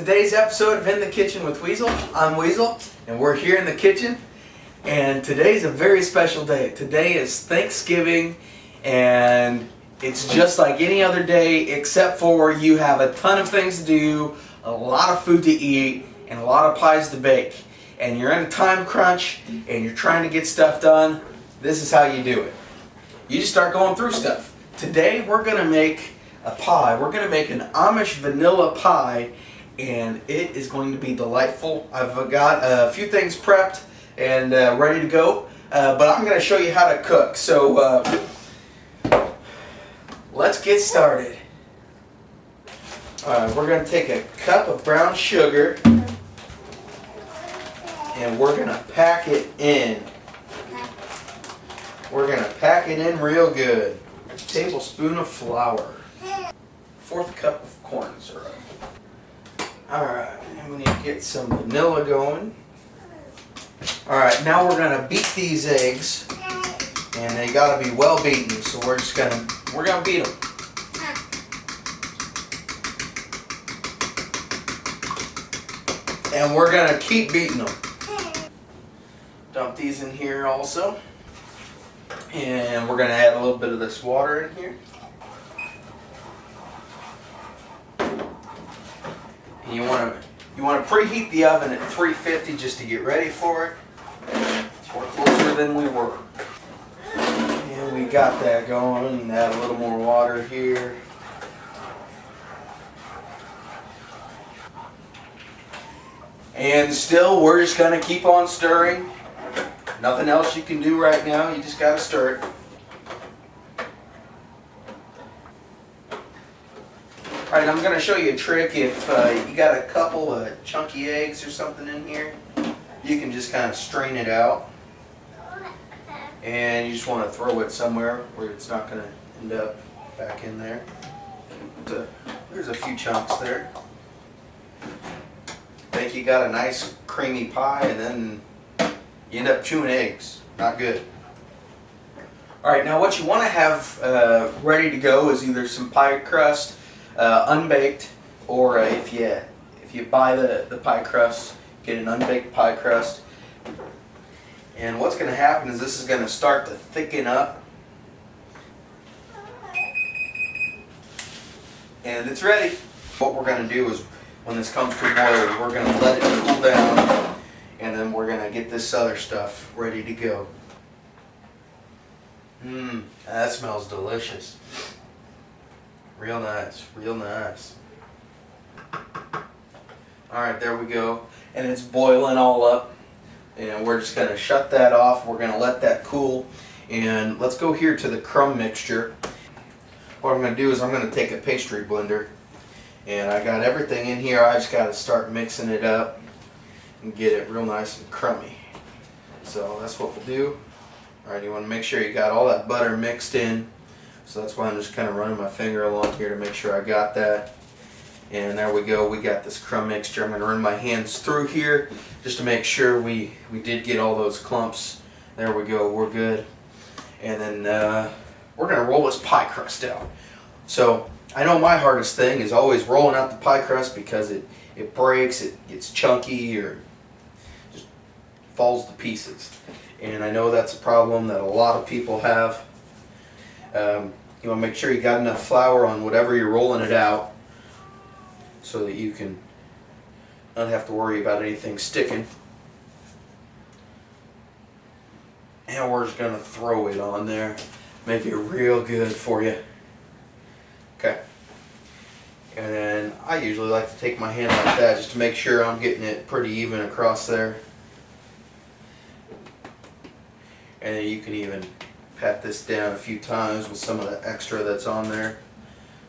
today's episode of In the Kitchen with Weezul. I'm Weezul, and we're here in the kitchen, and today's a very special day. Today is Thanksgiving, and it's just like any other day except for you have a ton of things to do, a lot of food to eat, and a lot of pies to bake. And you're in a time crunch, and you're trying to get stuff done. This is how you do it. You just start going through stuff. Today we're going to make a pie. We're going to make an Amish Vanilla Pie, and it is going to be delightful. I've got a few things prepped and ready to go, but I'm going to show you how to cook. So let's get started. We're going to take a cup of brown sugar and we're going to pack it in. We're going to pack it in real good. A tablespoon of flour. 1/4 cup of corn syrup. Alright, and we need to get some vanilla going. Alright, now we're going to beat these eggs. And they got to be well beaten, so we're going to beat them. And we're going to keep beating them. Dump these in here also. And we're going to add a little bit of this water in here. And you want to preheat the oven at 350 just to get ready for it. We're closer than we were. And we got that going. And add a little more water here. And still, we're just going to keep on stirring. Nothing else you can do right now. You just got to stir it. Alright, I'm going to show you a trick. If you got a couple of chunky eggs or something in here, you can just kind of strain it out. And you just want to throw it somewhere where it's not going to end up back in there. So, there's a few chunks there. Think you got a nice creamy pie, and then you end up chewing eggs. Not good. Alright, now what you want to have ready to go is either some pie crust, unbaked, or if you buy the pie crust, get an unbaked pie crust. And what's going to happen is this is going to start to thicken up. And it's ready. What we're going to do is when this comes to a boil, we're going to let it cool down, and then we're going to get this other stuff ready to go. That smells delicious. Real nice, real nice. Alright, there we go. And it's boiling all up. And we're just going to shut that off. We're going to let that cool. And let's go here to the crumb mixture. What I'm going to do is I'm going to take a pastry blender. And I got everything in here. I just got to start mixing it up and get it real nice and crummy. So that's what we'll do. Alright, you want to make sure you got all that butter mixed in. So that's why I'm just kind of running my finger along here to make sure I got that. And there we go. We got this crumb mixture. I'm going to run my hands through here just to make sure we did get all those clumps. There we go. We're good. And then we're going to roll this pie crust out. So I know my hardest thing is always rolling out the pie crust because it breaks, it gets chunky, or just falls to pieces. And I know that's a problem that a lot of people have. You want to make sure you got enough flour on whatever you're rolling it out so that you can not have to worry about anything sticking. And we're just going to throw it on there. Make it real good for you. Okay. And then I usually like to take my hand like that just to make sure I'm getting it pretty even across there. And then you can even pat this down a few times with some of the extra that's on there.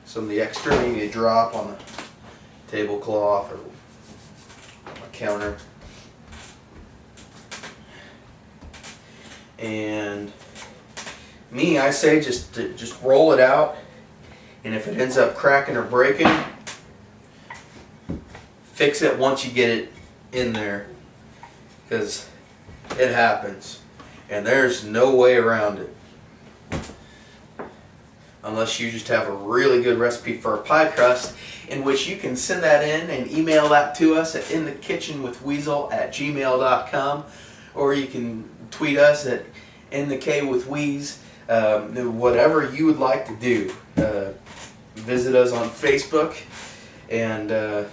Some of the extra maybe a drop on the tablecloth or a counter. And me, I say just roll it out, and if it ends up cracking or breaking, fix it once you get it in there, because it happens and there's no way around it. unless you just have a really good recipe for a pie crust, in which you can send that in and email that to us at inthekitchenwithweezul@gmail.com, or you can tweet us at inthekwithweez. Whatever you would like to do. Visit us on Facebook, and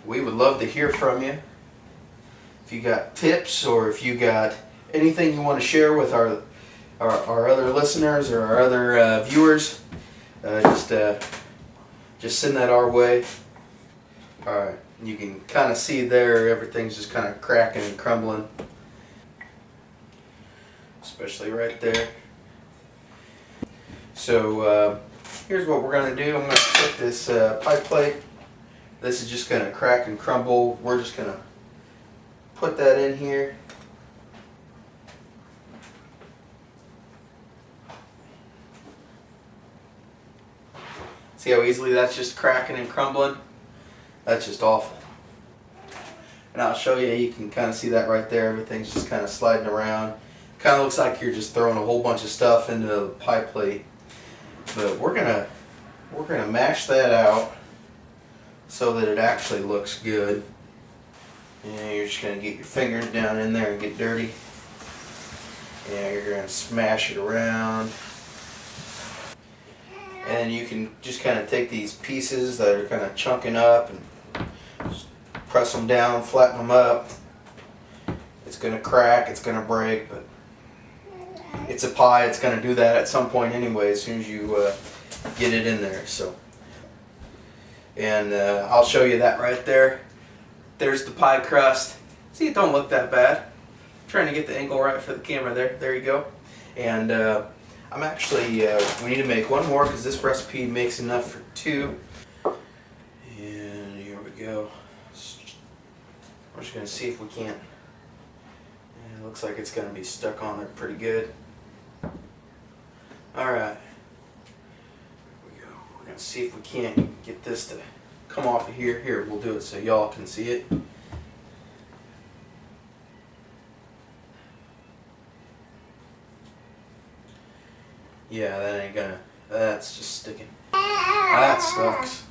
we would love to hear from you. If you got tips, or if you got anything you want to share with our other listeners or our other viewers, just send that our way. Alright, you can kind of see there everything's just kind of cracking and crumbling, especially right there. So here's what we're going to do. I'm going to put this pie plate. This is just going to crack and crumble. We're just going to put that in here. See how easily that's just cracking and crumbling? That's just awful. And I'll show you, you can kind of see that right there. Everything's just kind of sliding around. Kind of looks like you're just throwing a whole bunch of stuff into the pie plate. But we're gonna mash that out so that it actually looks good. And you're just gonna get your fingers down in there and get dirty. And you're gonna smash it around. And you can just kind of take these pieces that are kind of chunking up and just press them down, flatten them up. It's gonna crack, it's gonna break, but it's a pie. It's gonna do that at some point anyway, as soon as you get it in there. So, and I'll show you that right there. There's the pie crust. See, it don't look that bad. I'm trying to get the angle right for the camera there. There you go. And I'm actually, we need to make one more because this recipe makes enough for two. And here we go. We're just going to see if we can't. And it looks like it's going to be stuck on there pretty good. Alright. Here we go. We're going to see if we can't get this to come off of here. Here, we'll do it so y'all can see it. Yeah, that ain't gonna, that's just sticking. That sucks.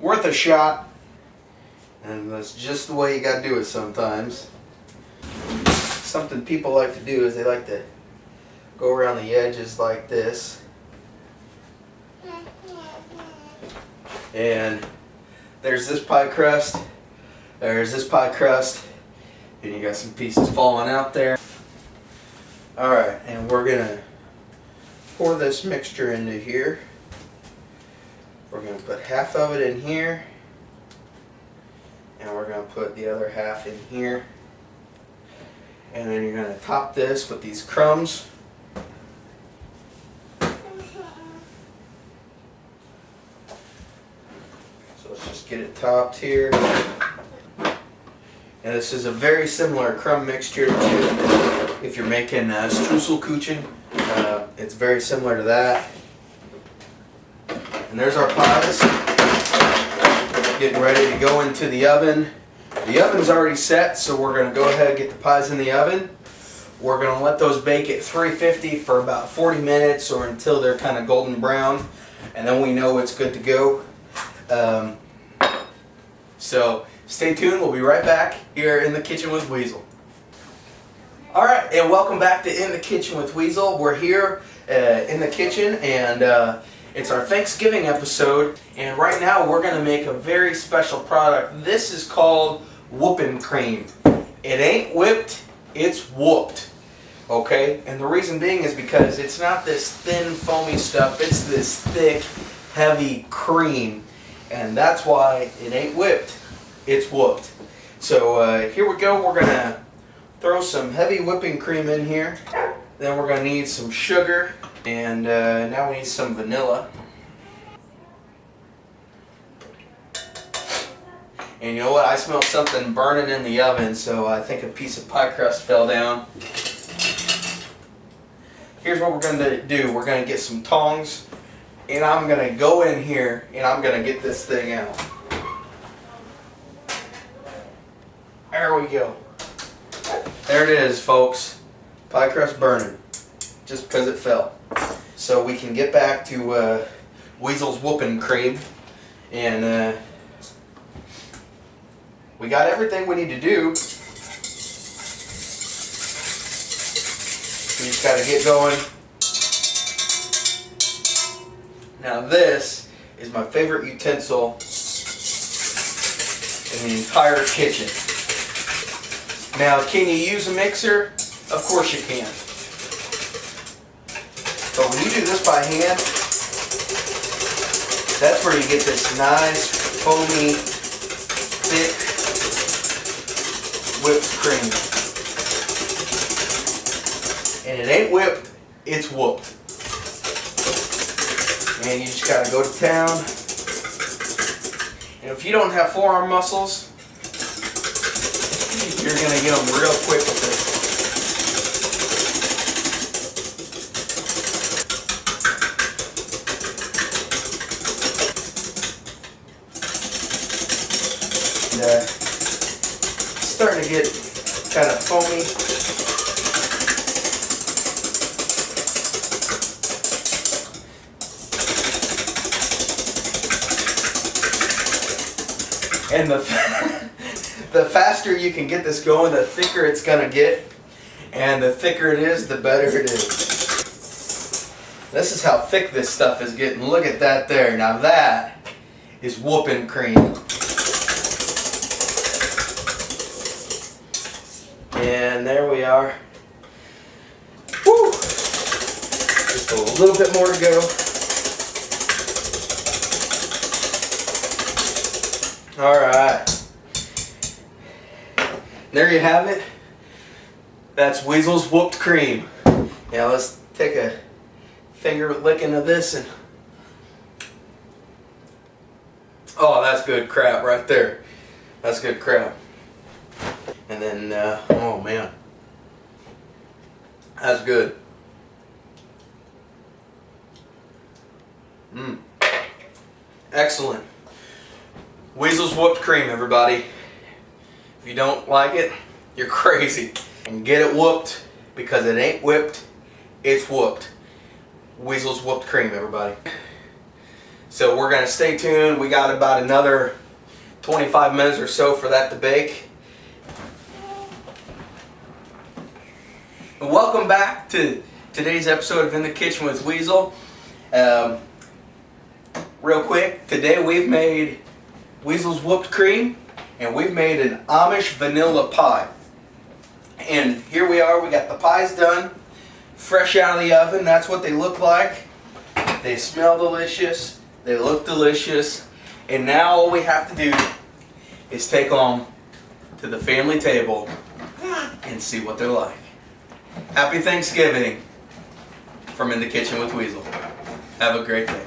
Worth a shot. And that's just the way you gotta do it sometimes. Something people like to do is they like to go around the edges like this. And there's this pie crust. There's this pie crust. And you got some pieces falling out there. Alright, and we're gonna pour this mixture into here. We're going to put half of it in here, and we're going to put the other half in here, and then you're going to top this with these crumbs. So let's just get it topped here. And this is a very similar crumb mixture to if you're making Streuselkuchen. It's very similar to that. And there's our pies. Getting ready to go into the oven. The oven's already set, so we're going to go ahead and get the pies in the oven. We're going to let those bake at 350 for about 40 minutes or until they're kind of golden brown. And then we know it's good to go. So stay tuned. We'll be right back here in the kitchen with Weezul. Alright, and welcome back to In the Kitchen with Weezul. We're here in the kitchen, and it's our Thanksgiving episode, and right now we're going to make a very special product. This is called whooping cream. It ain't whipped, it's whooped. Okay? And the reason being is because it's not this thin foamy stuff, it's this thick, heavy cream. And that's why it ain't whipped, it's whooped. So here we go. We're going to throw some heavy whipping cream in here. Then we're going to need some sugar. And now we need some vanilla. And you know what? I smell something burning in the oven, so I think a piece of pie crust fell down. Here's what we're going to do. We're going to get some tongs, and I'm going to go in here, and I'm going to get this thing out. There we go. There it is, folks. Pie crust burning. just because it fell. So we can get back to Weezul's whooping cream, and we got everything we need to do. We just got to get going. Now this is my favorite utensil in the entire kitchen. Now, can you use a mixer? Of course you can. But when you do this by hand, that's where you get this nice, foamy, thick whipped cream. And it ain't whipped, it's whooped. And you just gotta go to town. And if you don't have forearm muscles, you're gonna get them real quick with this. And, starting to get kind of foamy. And the faster you can get this going, the thicker it's gonna get. And the thicker it is, the better it is. This is how thick this stuff is getting. Look at that there. Now that is whooping cream. And there we are. Woo! Just a little bit more to go. Alright. There you have it. That's Weezul's whooped cream. Now let's take a finger licking of this and... Oh, that's good crap right there. That's good crap. And then, oh man. That's good. Excellent. Weezul's whooped cream, everybody. If you don't like it, you're crazy. And get it whooped, because it ain't whipped, it's whooped. Weezul's whooped cream, everybody. So we're gonna stay tuned. We got about another 25 minutes or so for that to bake. And welcome back to today's episode of In the Kitchen with Weezul. Real quick, today we've made Weezul's whooped cream, and we've made an Amish Vanilla Pie. And here we are, we got the pies done, fresh out of the oven. That's what they look like. They smell delicious, they look delicious, and now all we have to do is take them to the family table and see what they're like. Happy Thanksgiving from In the Kitchen with Weezul. Have a great day.